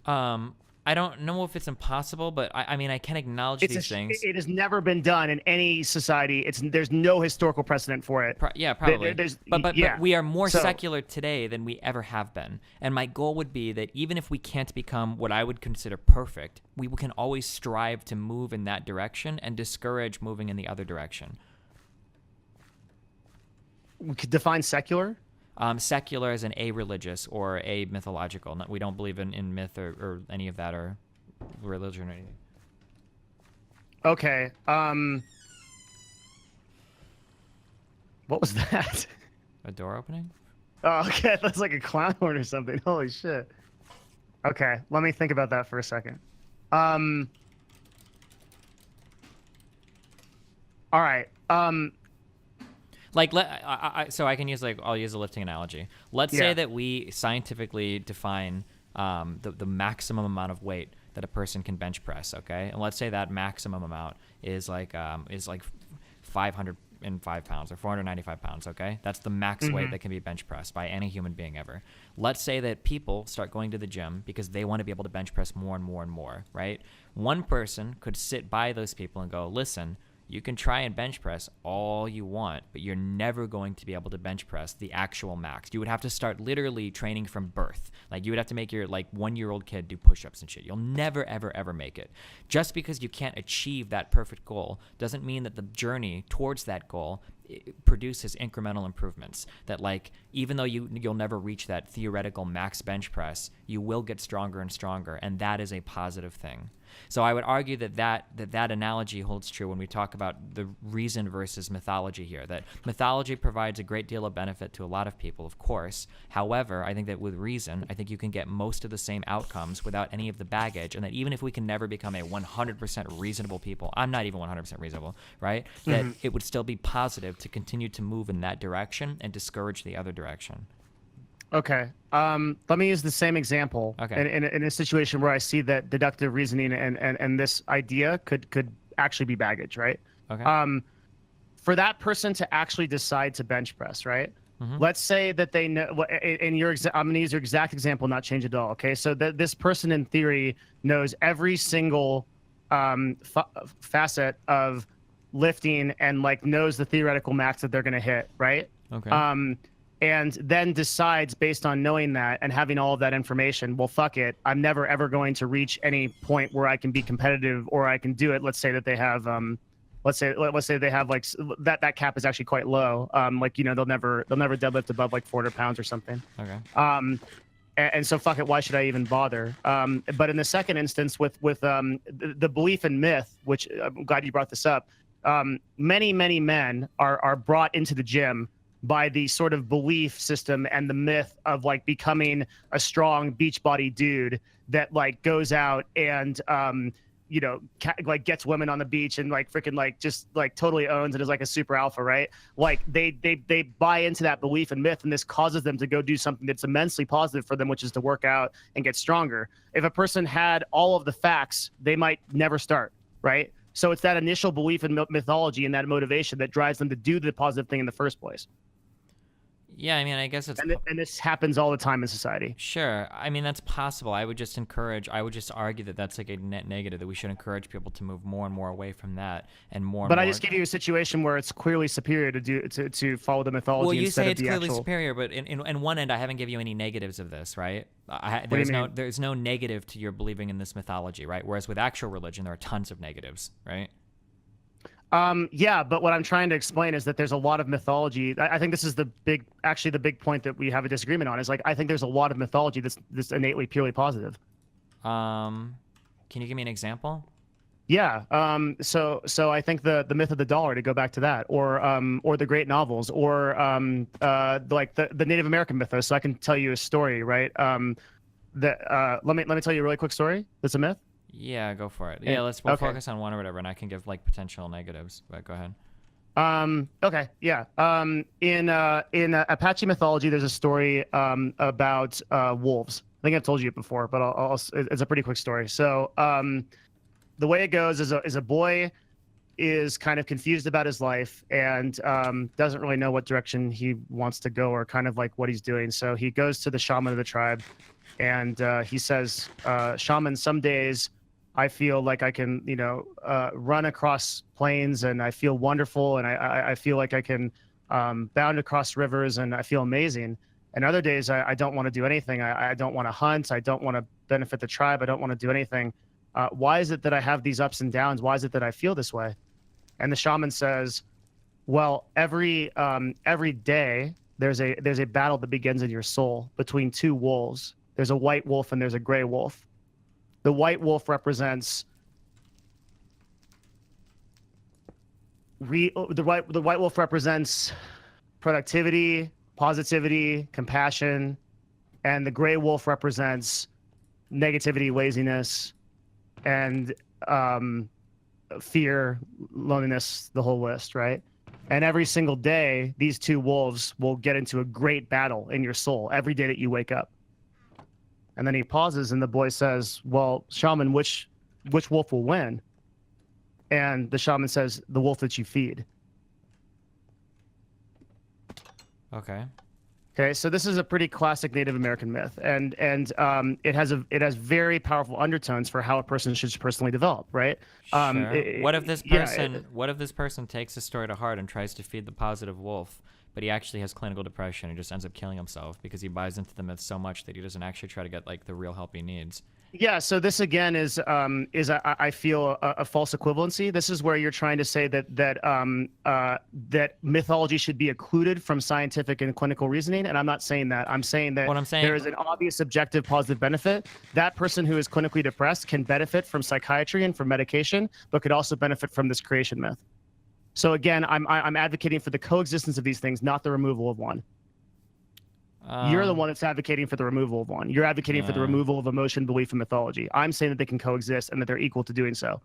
I don't know if it's impossible, but I mean, I can acknowledge these things. It has never been done in any society. There's no historical precedent for it. Yeah, probably. But we are more secular today than we ever have been. And my goal would be that even if we can't become what I would consider perfect, we can always strive to move in that direction and discourage moving in the other direction. We could define secular? Secular as an a-religious or a-mythological. We don't believe in myth or any of that or religion or anything. Okay. What was that? A door opening? Oh, okay. That's like a clown horn or something. Holy shit. Okay. Let me think about that for a second. All right. Like, so I can use, like, I'll use a lifting analogy. Let's say that we scientifically define the maximum amount of weight that a person can bench press, okay? And let's say that maximum amount is like 505 pounds or 495 pounds, okay? That's the max weight that can be bench pressed by any human being ever. Let's say that people start going to the gym because they want to be able to bench press more and more and more, right? One person could sit by those people and go, listen, you can try and bench press all you want, but you're never going to be able to bench press the actual max. You would have to start literally training from birth. Like, you would have to make your, like, 1-year-old kid do push-ups and shit. You'll never, ever, ever make it. Just because you can't achieve that perfect goal doesn't mean that the journey towards that goal produces incremental improvements. That, like, even though you'll never reach that theoretical max bench press, you will get stronger and stronger, and that is a positive thing. So I would argue that analogy holds true when we talk about the reason versus mythology here, that mythology provides a great deal of benefit to a lot of people, of course. However, I think that with reason, I think you can get most of the same outcomes without any of the baggage, and that even if we can never become a 100% reasonable people, I'm not even 100% reasonable, right? That it would still be positive to continue to move in that direction and discourage the other direction. Okay. Let me use the same example. Okay. In a situation where I see that deductive reasoning and this idea could actually be baggage, right? Okay. For that person to actually decide to bench press, right? Let's say that they know. I'm going to use your exact example, not change it at all. Okay. So this person, in theory, knows every single facet of lifting and, like, knows the theoretical max that they're going to hit, right? Okay. And then decides based on knowing that and having all of that information, well, fuck it, I'm never ever going to reach any point where I can be competitive or I can do it. Let's say that they have, let's say they have, like, that cap is actually quite low. Like, you know, they'll never deadlift above, like, 400 pounds or something. Okay. And so fuck it, why should I even bother? But in the second instance, with the belief in myth, which I'm glad you brought this up, many men are brought into the gym by the sort of belief system and the myth of like becoming a strong beach body dude that like goes out and you know, like gets women on the beach and like freaking like just like totally owns and is like a super alpha, right? Like they buy into that belief and myth, and this causes them to go do something that's immensely positive for them, which is to work out and get stronger. If a person had all of the facts, they might never start, right? So it's that initial belief in mythology and that motivation that drives them to do the positive thing in the first place. Yeah, I mean, I guess it's... And this happens all the time in society. Sure. I mean, that's possible. I would just argue that that's like a net negative, that we should encourage people to move more and more away from that and more. But I just give you a situation where it's clearly superior to follow the mythology. Well, you instead say of it's clearly actual... superior, but in one end, I haven't given you any negatives of this, right? There's no negative to your believing in this mythology, right? Whereas with actual religion, there are tons of negatives, right? Yeah, but what I'm trying to explain is that there's a lot of mythology. I think this is the big point that we have a disagreement on, is like, I think there's a lot of mythology that's innately purely positive. Can you give me an example? Yeah. So I think the myth of the dollar, to go back to that, or the great novels, or like the Native American mythos. So I can tell you a story, right? Let me tell you a really quick story. That's a myth. Yeah, go for it. Yeah, we'll focus on one or whatever, and I can give like potential negatives. But go ahead. Okay. Yeah. In Apache mythology, there's a story about wolves. I think I've told you it before, but it's a pretty quick story. So the way it goes is a boy is kind of confused about his life and doesn't really know what direction he wants to go or kind of like what he's doing. So he goes to the shaman of the tribe, and he says, "Shaman, some days I feel like I can, you know, run across plains, and I feel wonderful, and I feel like I can bound across rivers, and I feel amazing. And other days I don't want to do anything. I don't want to hunt. I don't want to benefit the tribe. I don't want to do anything. Why is it that I have these ups and downs? Why is it that I feel this way?" And the shaman says, "Well, every day there's a battle that begins in your soul between two wolves. There's a white wolf and there's a gray wolf. The white wolf represents the white wolf represents productivity, positivity, compassion, and the gray wolf represents negativity, laziness, and fear, loneliness, the whole list, right? And every single day, these two wolves will get into a great battle in your soul every day that you wake up." And then he pauses, and the boy says, "Well, shaman, which wolf will win?" And the shaman says, "The wolf that you feed." Okay. Okay, so this is a pretty classic Native American myth, and it has very powerful undertones for how a person should personally develop, right? Sure. What if this person takes the story to heart and tries to feed the positive wolf, but he actually has clinical depression and just ends up killing himself because he buys into the myth so much that he doesn't actually try to get like the real help he needs? Yeah, so this again is I feel a false equivalency. This is where you're trying to say that mythology should be occluded from scientific and clinical reasoning, and I'm not saying that. I'm saying that there is an obvious objective positive benefit. That person who is clinically depressed can benefit from psychiatry and from medication, but could also benefit from this creation myth. So again, I'm advocating for the coexistence of these things, not the removal of one. You're the one that's advocating for the removal of one. You're advocating for the removal of emotion, belief, and mythology. I'm saying that they can coexist and that they're equal to doing so.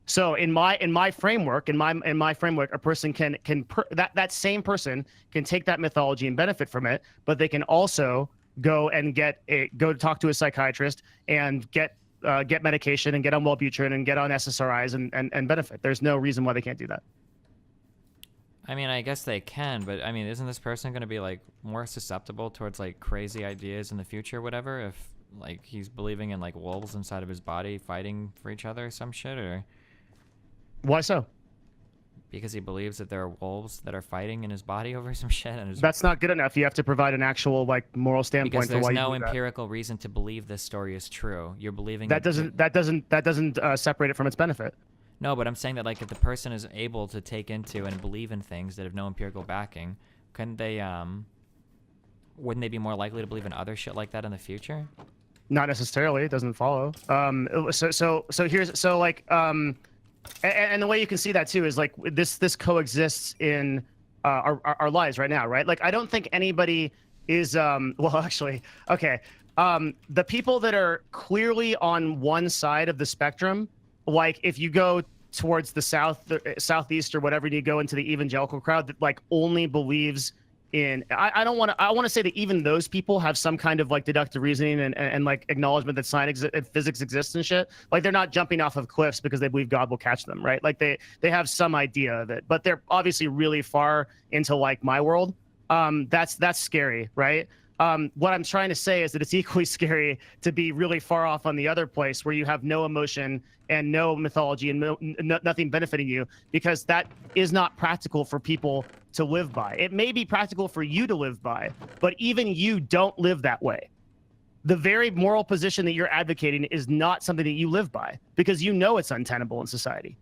So in my framework, a person that same person can take that mythology and benefit from it, but they can also go to talk to a psychiatrist and get medication and get on Wellbutrin and get on SSRIs and benefit. There's no reason why they can't do that. I mean, I guess they can, but I mean, isn't this person going to be like more susceptible towards like crazy ideas in the future, or whatever, if like he's believing in like wolves inside of his body fighting for each other or some shit? Or why so? Because he believes that there are wolves that are fighting in his body over some shit. And that's not good enough. You have to provide an actual like moral standpoint. Because there's for why no you do empirical reason to believe this story is true. You're believing that doesn't separate it from its benefit. No, but I'm saying that like if the person is able to take into and believe in things that have no empirical backing, couldn't they wouldn't they be more likely to believe in other shit like that in the future? Not necessarily. It doesn't follow. And the way you can see that too is like this coexists in our lives right now, right? Like I don't think anybody is well actually okay. The people that are clearly on one side of the spectrum, like if you go towards the southeast or whatever, and you go into the evangelical crowd that like only believes in I want to say that even those people have some kind of like deductive reasoning and like acknowledgement that science and physics exists and shit. Like they're not jumping off of cliffs because they believe God will catch them, right? Like they have some idea of it, but they're obviously really far into like my world. That's scary, right? What I'm trying to say is that it's equally scary to be really far off on the other place where you have no emotion and no mythology and nothing benefiting you, because that is not practical for people to live by. It may be practical for you to live by, but even you don't live that way. The very moral position that you're advocating is not something that you live by because you know it's untenable in society.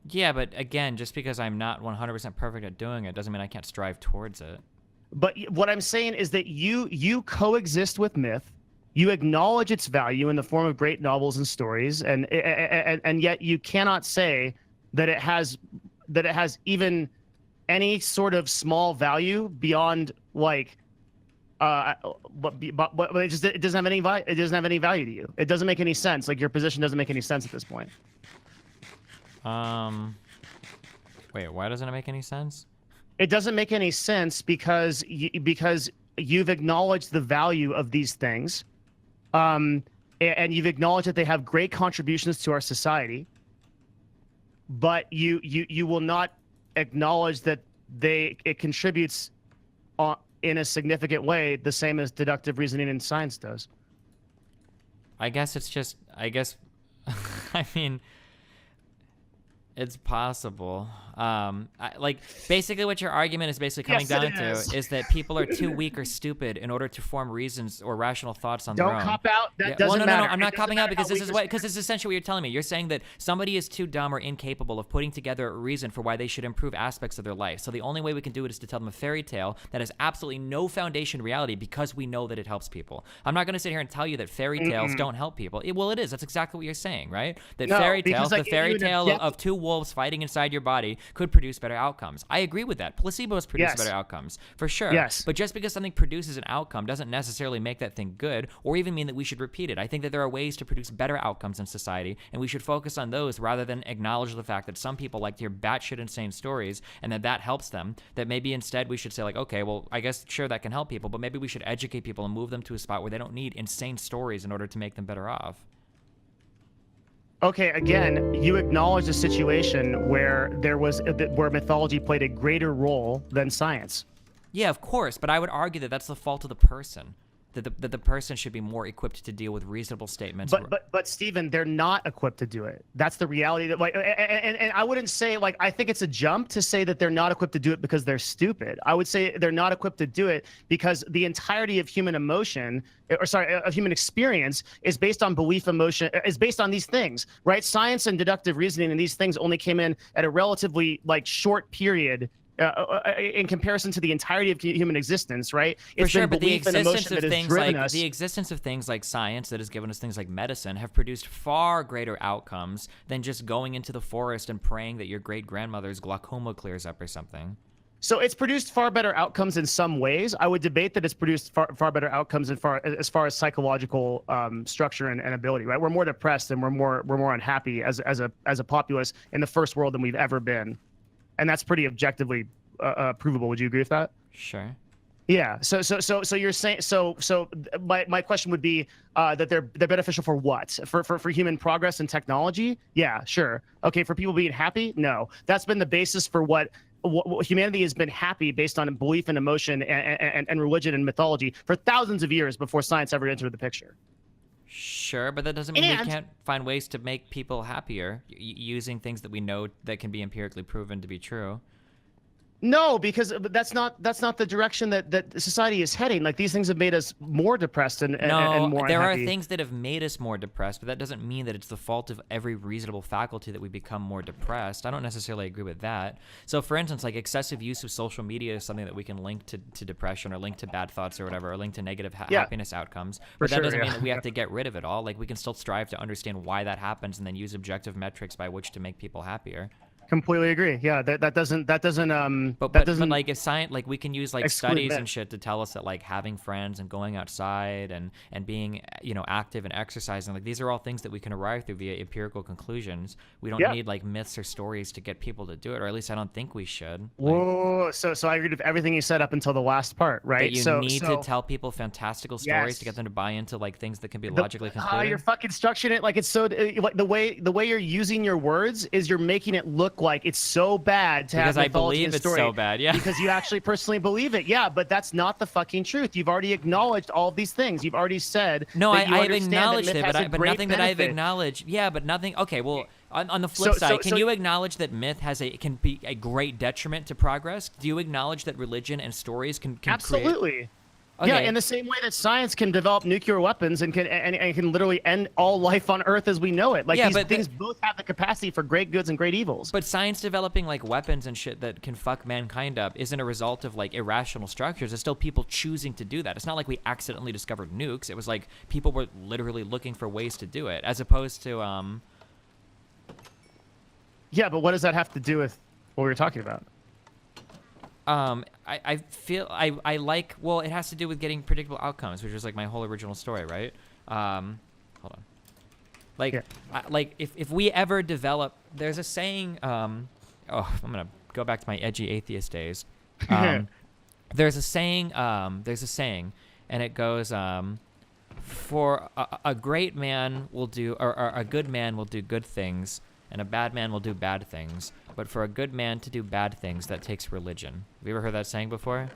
Yeah, but again, just because I'm not 100% perfect at doing it doesn't mean I can't strive towards it. But what I'm saying is that you coexist with myth. You acknowledge its value in the form of great novels and stories, and yet you cannot say that it has even any sort of small value beyond like but it doesn't have any value. It doesn't have any value to you. It doesn't make any sense. Like your position doesn't make any sense at this point. Wait, why doesn't it make any sense? It doesn't make any sense because you've acknowledged the value of these things, and you've acknowledged that they have great contributions to our society, but you will not acknowledge that it contributes in a significant way the same as deductive reasoning and science does. I guess it's just, I mean, it's possible. Like basically what your argument is basically coming down to is that people are too weak or stupid in order to form reasons or rational thoughts on their own. Don't cop out. That doesn't no, matter. I'm not copping out because because it's essentially what you're telling me. You're saying that somebody is too dumb or incapable of putting together a reason for why they should improve aspects of their life. So the only way we can do it is to tell them a fairy tale that has absolutely no foundation in reality because we know that it helps people. I'm not going to sit here and tell you that fairy tales don't help people. Well, it is. That's exactly what you're saying, right? That fairy tales, the fairy tale of two wolves fighting inside your body could produce better outcomes. I agree with that. Placebos produce better outcomes, for sure. Yes. But just because something produces an outcome doesn't necessarily make that thing good or even mean that we should repeat it. I think that there are ways to produce better outcomes in society, and we should focus on those rather than acknowledge the fact that some people like to hear batshit insane stories and that helps them. That maybe instead we should say like, okay, well, I guess sure that can help people, but maybe we should educate people and move them to a spot where they don't need insane stories in order to make them better off. Okay, again, you acknowledge a situation where where mythology played a greater role than science. Yeah, of course, but I would argue that that's the fault of the person. That the person should be more equipped to deal with reasonable statements. But Stephen, they're not equipped to do it. That's the reality. That like, and I wouldn't say like I think it's a jump to say that they're not equipped to do it because they're stupid. I would say they're not equipped to do it because the entirety of human emotion, of human experience, is based on belief, emotion, is based on these things, right? Science and deductive reasoning and these things only came in at a relatively like short period. In comparison to the entirety of human existence, right? For sure, but the existence of things like science that has given us things like medicine have produced far greater outcomes than just going into the forest and praying that your great-grandmother's glaucoma clears up or something. So it's produced far better outcomes in some ways. I would debate that it's produced far better outcomes as far as psychological structure and ability, right? We're more depressed and we're more unhappy as a populace in the first world than we've ever been. And that's pretty objectively provable. Would you agree with that? Sure. Yeah. So you're saying my question would be that they're beneficial for what? For human progress and technology? Yeah, sure. Okay, for people being happy? No. That's been the basis for what humanity has been happy based on belief and emotion and religion and mythology for thousands of years before science ever entered the picture. Sure, but that doesn't mean we can't find ways to make people happier using things that we know that can be empirically proven to be true. No, because that's not the direction that society is heading. Like these things have made us more depressed and more there unhappy. Are things that have made us more depressed, but that doesn't mean that it's the fault of every reasonable faculty that we become more depressed. I don't necessarily agree with that. So for instance, like excessive use of social media is something that we can link to depression or link to bad thoughts or whatever, or link to negative happiness outcomes. But that doesn't mean that we have to get rid of it all. Like we can still strive to understand why that happens and then use objective metrics by which to make people happier. Completely agree. Yeah, that doesn't But like if science, like we can use like exclude studies myth. and shit to tell us that like having friends and going outside and being active and exercising, like these are all things that we can arrive through via empirical conclusions. We don't Yeah. need like myths or stories to get people to do it, or at least I don't think we should. Like, Whoa. So I agreed with everything you said up until the last part, that right? you need to tell people fantastical stories Yes. to get them to buy into like things that can be logically You're concluded. fucking structuring it like it's so like the way you're using your words is you're making it look like it's so bad to Because have I mythology believe and it's story. so bad, yeah. Because you actually personally believe it, yeah. But that's not the fucking truth. You've already acknowledged all of these things. You've already said. No, that you I've understand that acknowledged myth it, has a but great nothing that I've benefit. acknowledged. Yeah, but nothing. Okay, well, on the flip side, can you acknowledge that myth can be a great detriment to progress? Do you acknowledge that religion and stories can Absolutely. create? Yeah, Okay. in the same way that science can develop nuclear weapons and can literally end all life on Earth as we know it. Like Yeah, these but things both have the capacity for great goods and great evils. But science developing like weapons and shit that can fuck mankind up isn't a result of like irrational structures. It's still people choosing to do that. It's not like we accidentally discovered nukes. It was like people were literally looking for ways to do it, as opposed to Yeah, but what does that have to do with what we were talking about? I feel I like, well, it has to do with getting predictable outcomes, which was like my whole original story, right? Hold on. Like, Yeah. like if we ever develop, there's a saying, I'm gonna go back to my edgy atheist days. There's a saying, and it goes, for a great man will do, or a good man will do good things, and a bad man will do bad things. But for a good man to do bad things, that takes religion. Have you ever heard that saying before?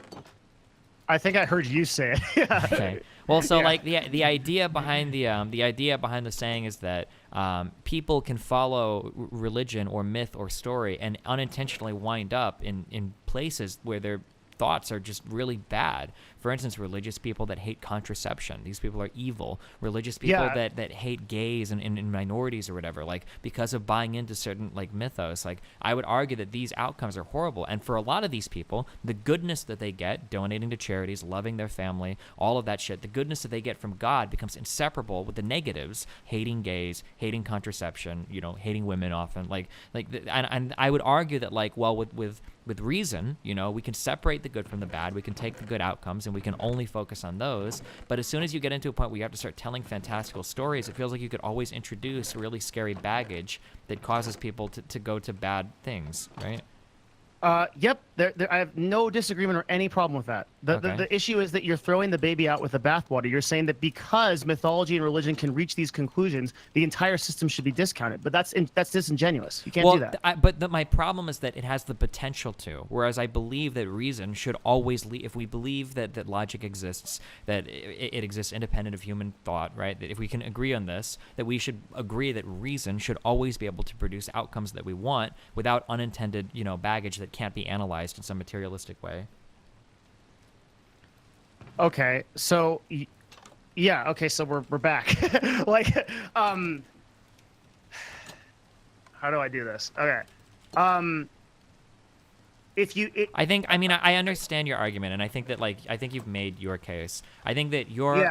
I think I heard you say it. Yeah. Okay. Well, so Yeah. like the idea behind the saying is that people can follow religion or myth or story and unintentionally wind up in places where their thoughts are just really bad. For instance, religious people that hate contraception. These people are evil. Religious people Yeah. that hate gays and minorities or whatever, like because of buying into certain like mythos. Like I would argue that these outcomes are horrible. And for a lot of these people, the goodness that they get, donating to charities, loving their family, all of that shit, the goodness that they get from God becomes inseparable with the negatives, hating gays, hating contraception, hating women often. And I would argue that like, well, with reason, we can separate the good from the bad. We can take the good outcomes and we can only focus on those. But as soon as you get into a point where you have to start telling fantastical stories, it feels like you could always introduce really scary baggage that causes people to go to bad things, right? Yep. I have no disagreement or any problem with that. The issue is that you're throwing the baby out with the bathwater. You're saying that because mythology and religion can reach these conclusions, the entire system should be discounted. But that's disingenuous. You can't do that. But my problem is that it has the potential to. Whereas I believe that reason should always lead. If we believe that logic exists, that it exists independent of human thought, right? That if we can agree on this, that we should agree that reason should always be able to produce outcomes that we want without unintended, baggage that can't be analyzed in some materialistic way. Okay, so yeah, okay, so we're back. Like, how do I do this? Okay, I understand your argument, and I think that I think you've made your case. I think that your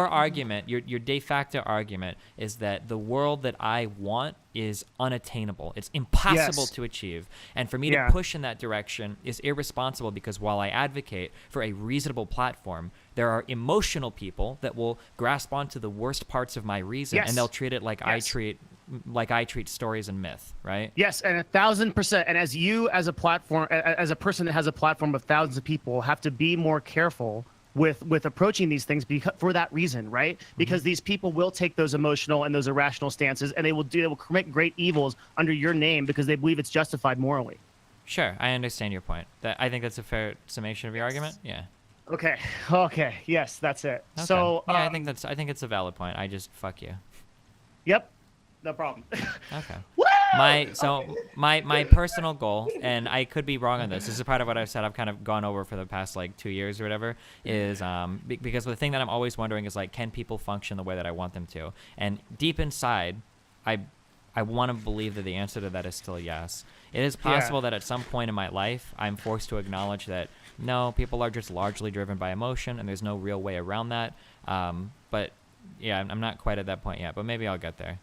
argument, your de facto argument, is that the world that I want is unattainable. It's impossible to achieve, and for me to push in that direction is irresponsible, because while I advocate for a reasonable platform, there are emotional people that will grasp onto the worst parts of my reason, and they'll treat it like I treat stories and myth, right? Yes, and 1,000%. And as you, as a platform, as a person that has a platform of thousands of people, have to be more careful with approaching these things for that reason, right? Because these people will take those emotional and those irrational stances, and they will commit great evils under your name because they believe it's justified morally. Sure, I understand your point. I think that's a fair summation of your argument. Yeah. Okay. Yes, that's it. Okay. So yeah, I think it's a valid point. I just fuck you. Yep. No problem. Okay. Woo! My personal goal, and I could be wrong on this. This is part of what I've said. I've kind of gone over for the past 2 years or whatever. Is because the thing that I'm always wondering is can people function the way that I want them to? And deep inside, I want to believe that the answer to that is still yes. It is possible that at some point in my life, I'm forced to acknowledge that no, people are just largely driven by emotion, and there's no real way around that. But yeah, I'm not quite at that point yet. But maybe I'll get there.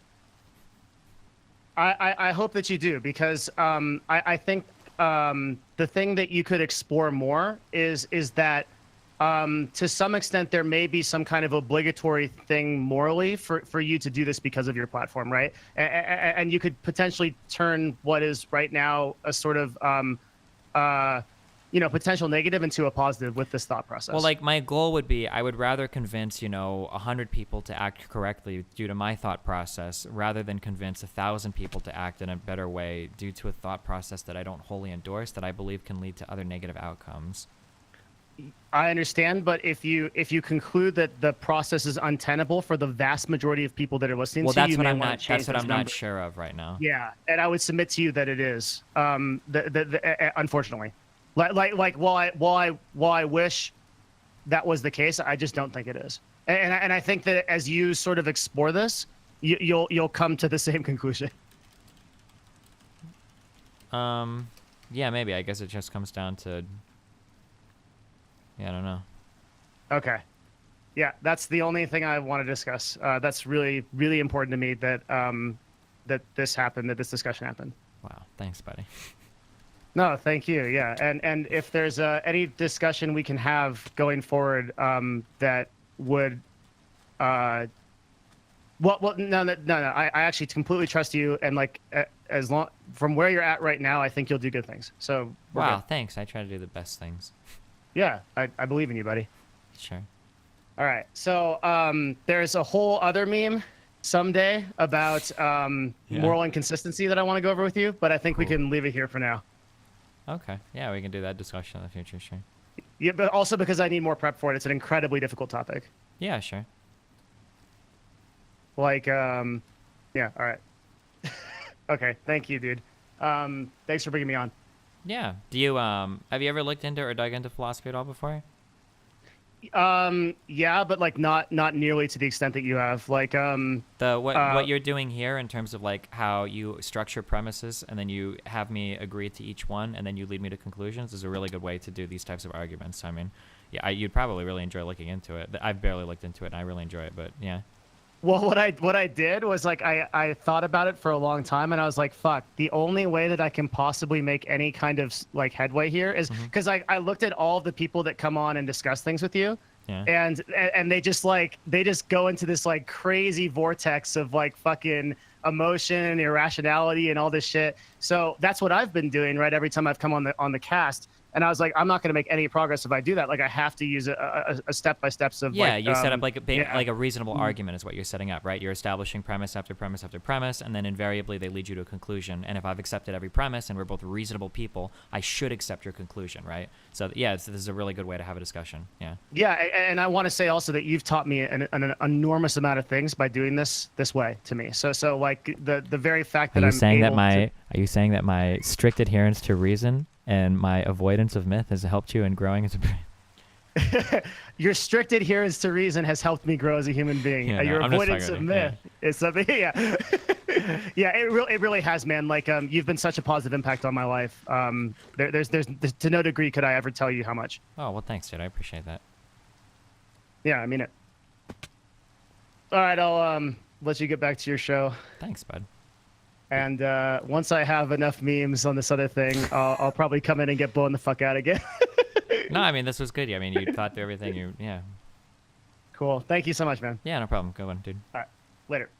I hope that you do, because I think the thing that you could explore more is that to some extent there may be some kind of obligatory thing morally for you to do this because of your platform, right? And you could potentially turn what is right now a sort of potential negative into a positive with this thought process. Well, like, my goal would be, I would rather convince 100 people to act correctly due to my thought process, rather than convince 1,000 people to act in a better way due to a thought process that I don't wholly endorse, that I believe can lead to other negative outcomes. I understand, but if you conclude that the process is untenable for the vast majority of people that are listening to you, that's what I'm not sure of right now. Yeah, and I would submit to you that it is. Unfortunately, while I wish that was the case, I just don't think it is. And I think that as you sort of explore this, you'll come to the same conclusion. Yeah, maybe. I guess it just comes down to. Yeah, I don't know. Okay. Yeah, that's the only thing I want to discuss. That's really, really important to me that that this happened, that this discussion happened. Wow. Thanks, buddy. No, thank you. Yeah, and if there's any discussion we can have going forward that would, no. I actually completely trust you, and like as long from where you're at right now, I think you'll do good things. So. Wow. Thanks. I try to do the best things. Yeah, I believe in you, buddy. Sure. All right. So there's a whole other meme someday about moral inconsistency that I want to go over with you, but I think we can leave it here for now. Okay. Yeah, we can do that discussion in the future, sure. Yeah, but also because I need more prep for it. It's an incredibly difficult topic. Yeah, sure. Like, yeah, all right. Okay, thank you, dude. Thanks for bringing me on. Yeah. Do you have you ever looked into or dug into philosophy at all before? Yeah, but like not nearly to the extent that you have. Like what you're doing here in terms of like how you structure premises and then you have me agree to each one and then you lead me to conclusions is a really good way to do these types of arguments. I mean, yeah, you'd probably really enjoy looking into it. I've barely looked into it and I really enjoy it, but yeah. Well, what I did was like I thought about it for a long time and I was like, fuck, the only way that I can possibly make any kind of like headway here is because I looked at all the people that come on and discuss things with you. Yeah. And they just go into this like crazy vortex of like fucking emotion and irrationality and all this shit. So that's what I've been doing, right? Every time I've come on the cast. And I was like, I'm not going to make any progress if I do that. Like, I have to use a step-by-steps of you set up like a reasonable argument is what you're setting up, right? You're establishing premise after premise after premise, and then invariably they lead you to a conclusion. And if I've accepted every premise and we're both reasonable people, I should accept your conclusion, right? So yeah, this is a really good way to have a discussion. Yeah. Yeah, and I want to say also that you've taught me an enormous amount of things by doing this way to me. So like the very fact that Are you saying that my strict adherence to reason and my avoidance of myth has helped you in growing as a brain? Your strict adherence to reason has helped me grow as a human being. Your avoidance of myth is something. Yeah, yeah. It really has, man. Like you've been such a positive impact on my life. There's to no degree could I ever tell you how much. Oh well, thanks, dude. I appreciate that. Yeah, I mean it. All right, I'll let you get back to your show. Thanks, bud. And once I have enough memes on this other thing, I'll probably come in and get blown the fuck out again. No, I mean, this was good. I mean, you thought through everything. Yeah. Cool. Thank you so much, man. Yeah, no problem. Good one, dude. All right. Later.